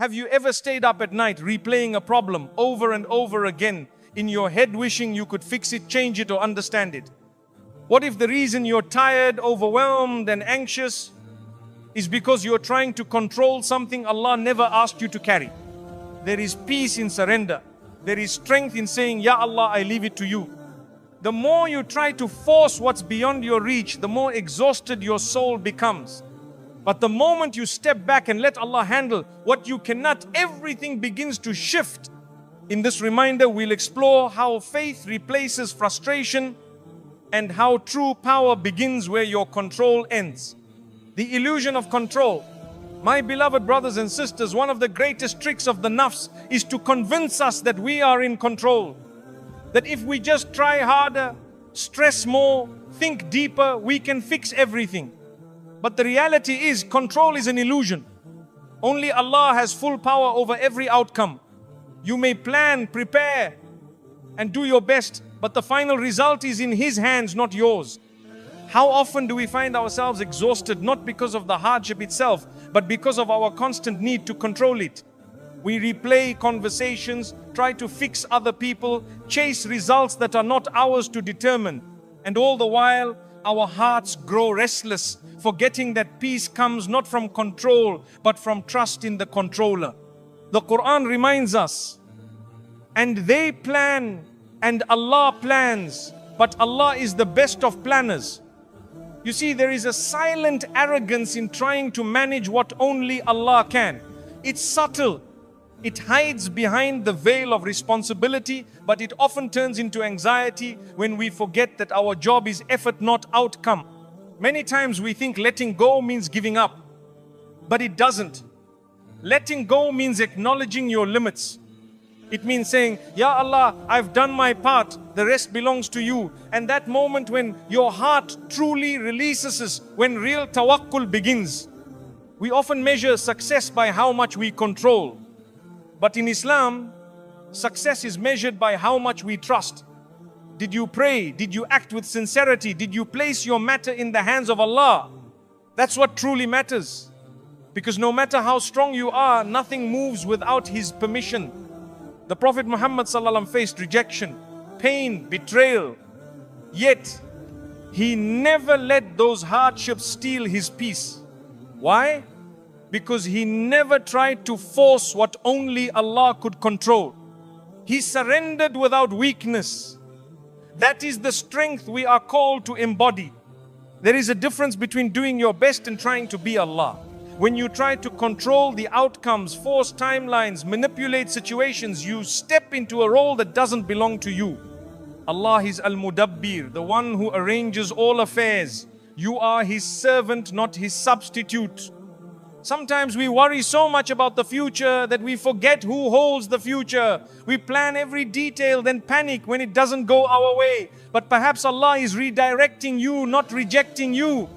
Have you ever stayed up at night replaying a problem over and over again in your head, wishing you could fix it, change it, or understand it? What if the reason you're tired, overwhelmed, and anxious is because you're trying to control something Allah never asked you to carry? There is peace in surrender. There is strength in saying, Ya Allah, I leave it to you. The more you try to force what's beyond your reach, the more exhausted your soul becomes. But the moment you step back and let Allah handle what you cannot, everything begins to shift. In this reminder, we'll explore how faith replaces frustration and how true power begins where your control ends. The illusion of control. My beloved brothers and sisters, one of the greatest tricks of the nafs is to convince us that we are in control. That if we just try harder, stress more, think deeper, we can fix everything. But the reality is, control is an illusion. Only Allah has full power over every outcome. You may plan, prepare, and do your best, but the final result is in His hands, not yours. How often do we find ourselves exhausted, not because of the hardship itself, but because of our constant need to control it? We replay conversations, try to fix other people, chase results that are not ours to determine. And all the while, our hearts grow restless, forgetting that peace comes not from control, but from trust in the controller. The Quran reminds us, and they plan, and Allah plans, but Allah is the best of planners. You see, there is a silent arrogance in trying to manage what only Allah can. It's subtle. It hides behind the veil of responsibility, but it often turns into anxiety when we forget that our job is effort, not outcome. Many times we think letting go means giving up, but it doesn't. Letting go means acknowledging your limits. It means saying, Ya Allah, I've done my part, the rest belongs to you. And that moment when your heart truly releases is when real tawakkul begins. We often measure success by how much we control. But in Islam, success is measured by how much we trust. Did you pray? Did you act with sincerity? Did you place your matter in the hands of Allah? That's what truly matters. Because no matter how strong you are, nothing moves without His permission. The Prophet Muhammad ﷺ faced rejection, pain, betrayal. Yet, he never let those hardships steal his peace. Why? Because he never tried to force what only Allah could control. He surrendered without weakness. That is the strength we are called to embody. There is a difference between doing your best and trying to be Allah. When you try to control the outcomes, force timelines, manipulate situations, you step into a role that doesn't belong to you. Allah is Al-Mudabbir, the one who arranges all affairs. You are His servant, not His substitute. Sometimes we worry so much about the future that we forget who holds the future. We plan every detail, then panic when it doesn't go our way. But perhaps Allah is redirecting you, not rejecting you.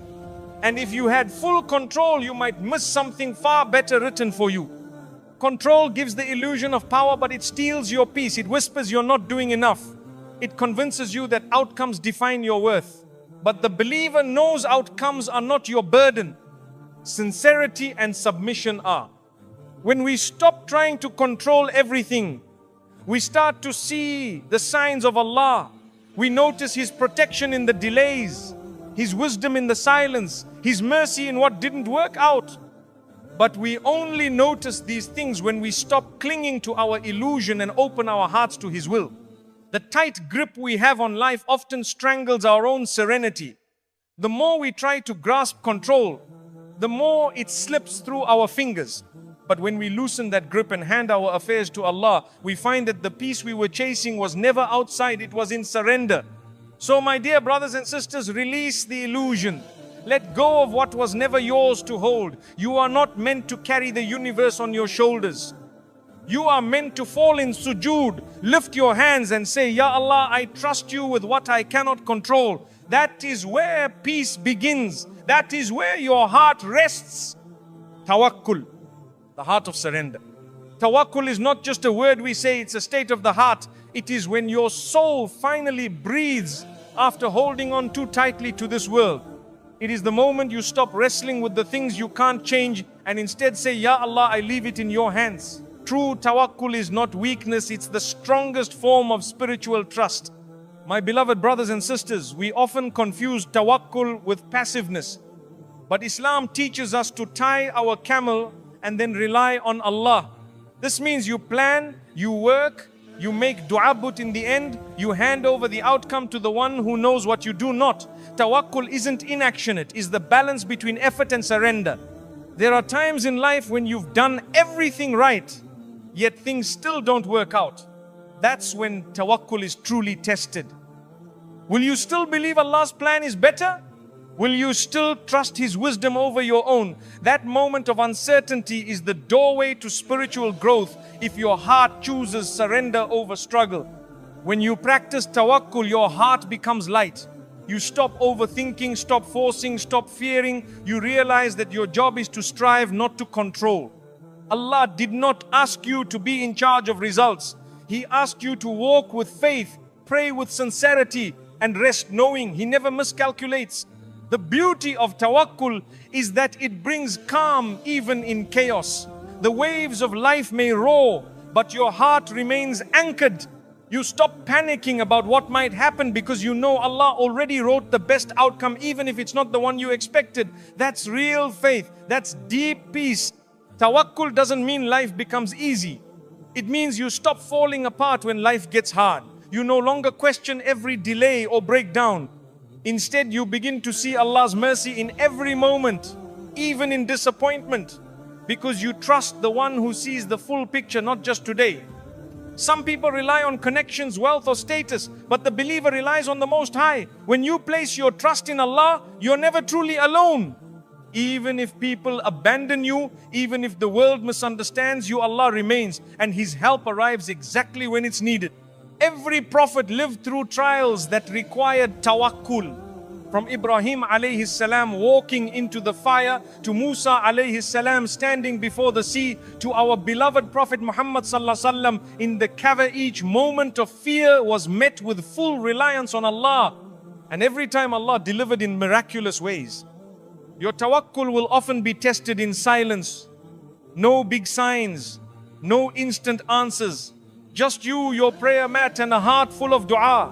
And if you had full control, you might miss something far better written for you. Control gives the illusion of power, but it steals your peace. It whispers you're not doing enough. It convinces you that outcomes define your worth. But the believer knows outcomes are not your burden. Sincerity and submission are. When we stop trying to control everything, we start to see the signs of Allah. We notice His protection in the delays, His wisdom in the silence, His mercy in what didn't work out. But we only notice these things when we stop clinging to our illusion and open our hearts to His will. The tight grip we have on life often strangles our own serenity. The more we try to grasp control, the more it slips through our fingers. But when we loosen that grip and hand our affairs to Allah, we find that the peace we were chasing was never outside, it was in surrender. So my dear brothers and sisters, release the illusion. Let go of what was never yours to hold. You are not meant to carry the universe on your shoulders. You are meant to fall in sujood, lift your hands and say, Ya Allah, I trust you with what I cannot control. That is where peace begins. That is where your heart rests. Tawakkul, the heart of surrender. Tawakkul is not just a word we say, it's a state of the heart. It is when your soul finally breathes after holding on too tightly to this world. It is the moment you stop wrestling with the things you can't change and instead say, Ya Allah, I leave it in your hands. True tawakkul is not weakness, it's the strongest form of spiritual trust. My beloved brothers and sisters, we often confuse tawakkul with passiveness. But Islam teaches us to tie our camel and then rely on Allah. This means you plan, you work, you make dua, but in the end, you hand over the outcome to the one who knows what you do not. Tawakkul isn't inaction, it is the balance between effort and surrender. There are times in life when you've done everything right, yet things still don't work out. That's when tawakkul is truly tested. Will you still believe Allah's plan is better? Will you still trust His wisdom over your own? That moment of uncertainty is the doorway to spiritual growth if your heart chooses surrender over struggle. When you practice tawakkul, your heart becomes light. You stop overthinking, stop forcing, stop fearing. You realize that your job is to strive, not to control. Allah did not ask you to be in charge of results. He asked you to walk with faith, pray with sincerity, and rest knowing He never miscalculates. The beauty of tawakkul is that it brings calm even in chaos. The waves of life may roar, but your heart remains anchored. You stop panicking about what might happen because you know Allah already wrote the best outcome, even if it's not the one you expected. That's real faith. That's deep peace. Tawakkul doesn't mean life becomes easy. It means you stop falling apart when life gets hard. You no longer question every delay or breakdown. Instead, you begin to see Allah's mercy in every moment, even in disappointment, because you trust the one who sees the full picture, not just today. Some people rely on connections, wealth, or status, but the believer relies on the Most High. When you place your trust in Allah, you're never truly alone. Even if people abandon you, even if the world misunderstands you, Allah remains, and His help arrives exactly when it's needed. Every prophet lived through trials that required tawakkul. From Ibrahim alayhi salam walking into the fire, to Musa alayhi salam standing before the sea, to our beloved Prophet Muhammad sallallahu alaihi wasallam in the Kaaba, each moment of fear was met with full reliance on Allah. And every time Allah delivered in miraculous ways. Your tawakkul will often be tested in silence. No big signs, no instant answers. Just you, your prayer mat, and a heart full of dua.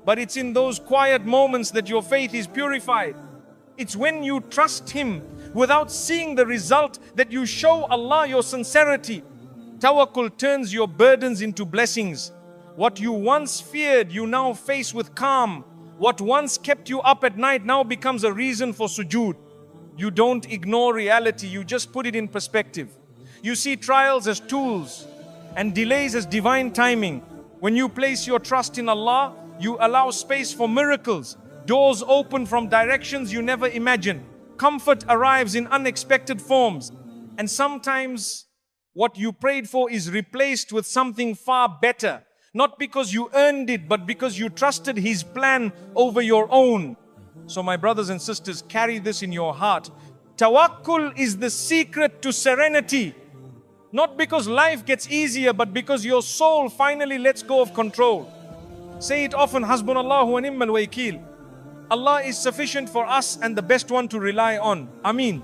But it's in those quiet moments that your faith is purified. It's when you trust Him without seeing the result that you show Allah your sincerity. Tawakkul turns your burdens into blessings. What you once feared, you now face with calm. What once kept you up at night now becomes a reason for sujood. You don't ignore reality, you just put it in perspective. You see trials as tools and delays as divine timing. When you place your trust in Allah, you allow space for miracles. Doors open from directions you never imagined. Comfort arrives in unexpected forms. And sometimes what you prayed for is replaced with something far better. Not because you earned it, but because you trusted His plan over your own. So my brothers and sisters, carry this in your heart. Tawakkul is the secret to serenity. Not because life gets easier, but because your soul finally lets go of control. Say it often, Hasbunallahu wa ni'mal wakeel. Allah is sufficient for us and the best one to rely on. Ameen.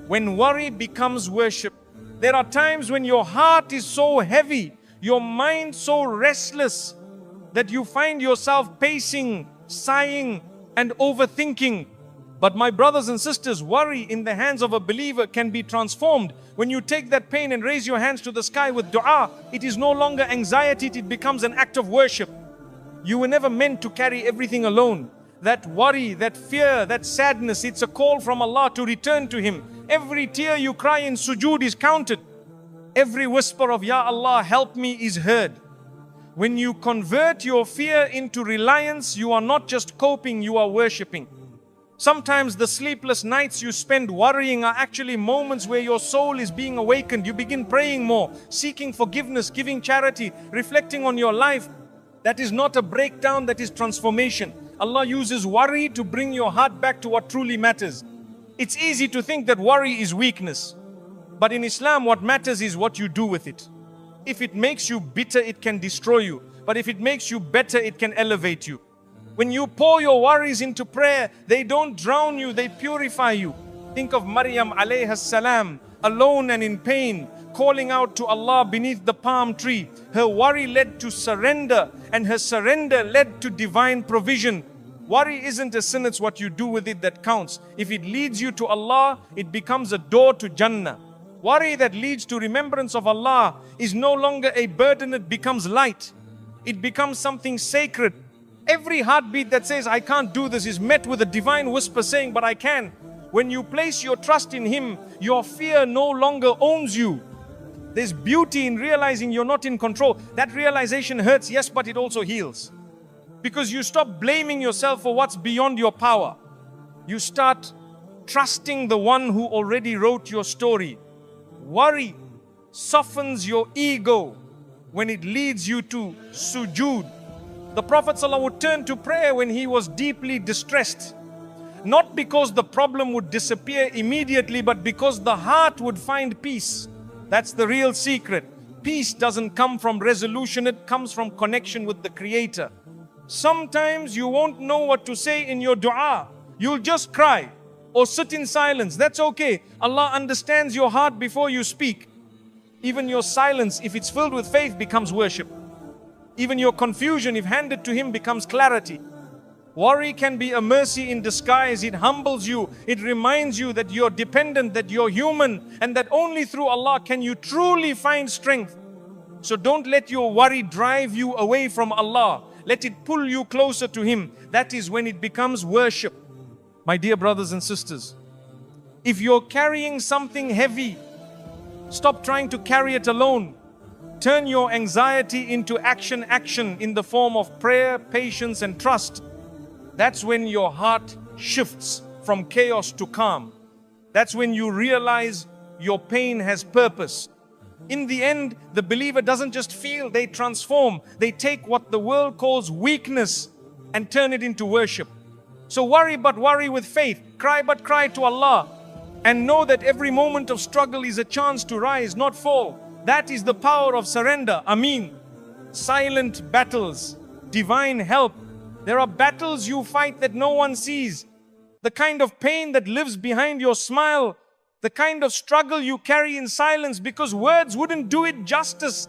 When worry becomes worship, there are times when your heart is so heavy, your mind so restless, that you find yourself pacing, sighing, and overthinking. But my brothers and sisters, worry in the hands of a believer can be transformed. When you take that pain and raise your hands to the sky with dua, it is no longer anxiety, it becomes an act of worship. You were never meant to carry everything alone. That worry, that fear, that sadness, it's a call from Allah to return to Him. Every tear you cry in sujood is counted. Every whisper of Ya Allah, help me is heard. When you convert your fear into reliance, you are not just coping, you are worshipping. Sometimes the sleepless nights you spend worrying are actually moments where your soul is being awakened. You begin praying more, seeking forgiveness, giving charity, reflecting on your life. That is not a breakdown, that is transformation. Allah uses worry to bring your heart back to what truly matters. It's easy to think that worry is weakness. But in Islam, what matters is what you do with it. If it makes you bitter, it can destroy you. But if it makes you better, it can elevate you. When you pour your worries into prayer, they don't drown you, they purify you. Think of Maryam alayhi salam, alone and in pain, calling out to Allah beneath the palm tree. Her worry led to surrender, and her surrender led to divine provision. Worry isn't a sin, it's what you do with it that counts. If it leads you to Allah, it becomes a door to Jannah. Worry that leads to remembrance of Allah is no longer a burden, it becomes light. It becomes something sacred. Every heartbeat that says, I can't do this, is met with a divine whisper saying, but I can. When you place your trust in Him, your fear no longer owns you. There's beauty in realizing you're not in control. That realization hurts, yes, but it also heals. Because you stop blaming yourself for what's beyond your power. You start trusting the one who already wrote your story. Worry softens your ego when it leads you to sujood. The Prophet ﷺ would turn to prayer when he was deeply distressed. Not because the problem would disappear immediately, but because the heart would find peace. That's the real secret. Peace doesn't come from resolution, it comes from connection with the Creator. Sometimes you won't know what to say in your dua. You'll just cry or sit in silence. That's okay. Allah understands your heart before you speak. Even your silence, if it's filled with faith, becomes worship. Even your confusion, if handed to Him, becomes clarity. Worry can be a mercy in disguise. It humbles you. It reminds you that you're dependent, that you're human, and that only through Allah can you truly find strength. So don't let your worry drive you away from Allah. Let it pull you closer to Him. That is when it becomes worship. My dear brothers and sisters, if you're carrying something heavy, stop trying to carry it alone. Turn your anxiety into action in the form of prayer, patience, and trust. That's when your heart shifts from chaos to calm. That's when you realize your pain has purpose. In the end, the believer doesn't just feel, they transform. They take what the world calls weakness and turn it into worship. So worry, but worry with faith. Cry, but cry to Allah. And know that every moment of struggle is a chance to rise, not fall. That is the power of surrender. Ameen. Silent battles, divine help. There are battles you fight that no one sees. The kind of pain that lives behind your smile. The kind of struggle you carry in silence because words wouldn't do it justice.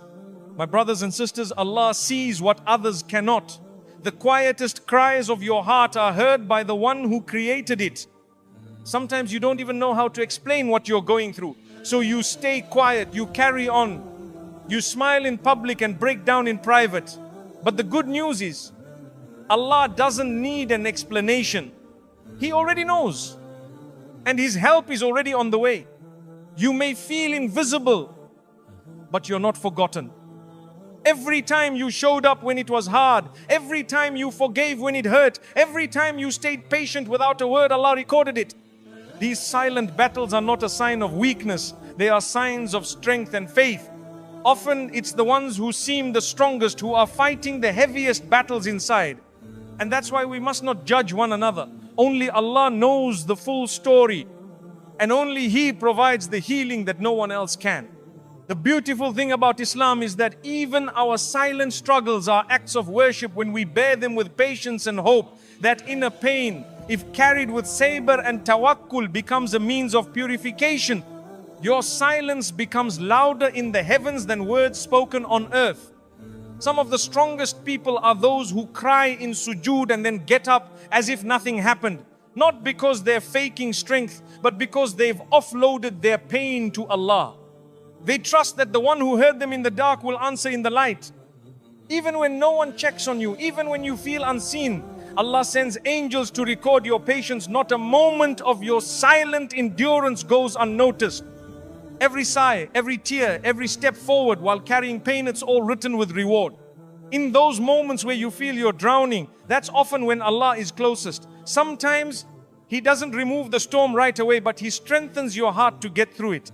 My brothers and sisters, Allah sees what others cannot. The quietest cries of your heart are heard by the one who created it. Sometimes you don't even know how to explain what you're going through. So you stay quiet, you carry on. You smile in public and break down in private. But the good news is, Allah doesn't need an explanation. He already knows. And His help is already on the way. You may feel invisible, but you're not forgotten. Every time you showed up when it was hard, every time you forgave when it hurt, every time you stayed patient without a word, Allah recorded it. These silent battles are not a sign of weakness. They are signs of strength and faith. Often it's the ones who seem the strongest who are fighting the heaviest battles inside. And that's why we must not judge one another. Only Allah knows the full story. And only He provides the healing that no one else can. The beautiful thing about Islam is that even our silent struggles are acts of worship when we bear them with patience and hope. That inner pain, if carried with sabr and tawakkul, becomes a means of purification. Your silence becomes louder in the heavens than words spoken on earth. Some of the strongest people are those who cry in sujood and then get up as if nothing happened. Not because they're faking strength, but because they've offloaded their pain to Allah. They trust that the one who heard them in the dark will answer in the light. Even when no one checks on you, even when you feel unseen, Allah sends angels to record your patience. Not a moment of your silent endurance goes unnoticed. Every sigh, every tear, every step forward while carrying pain, it's all written with reward. In those moments where you feel you're drowning, that's often when Allah is closest. Sometimes He doesn't remove the storm right away, but He strengthens your heart to get through it.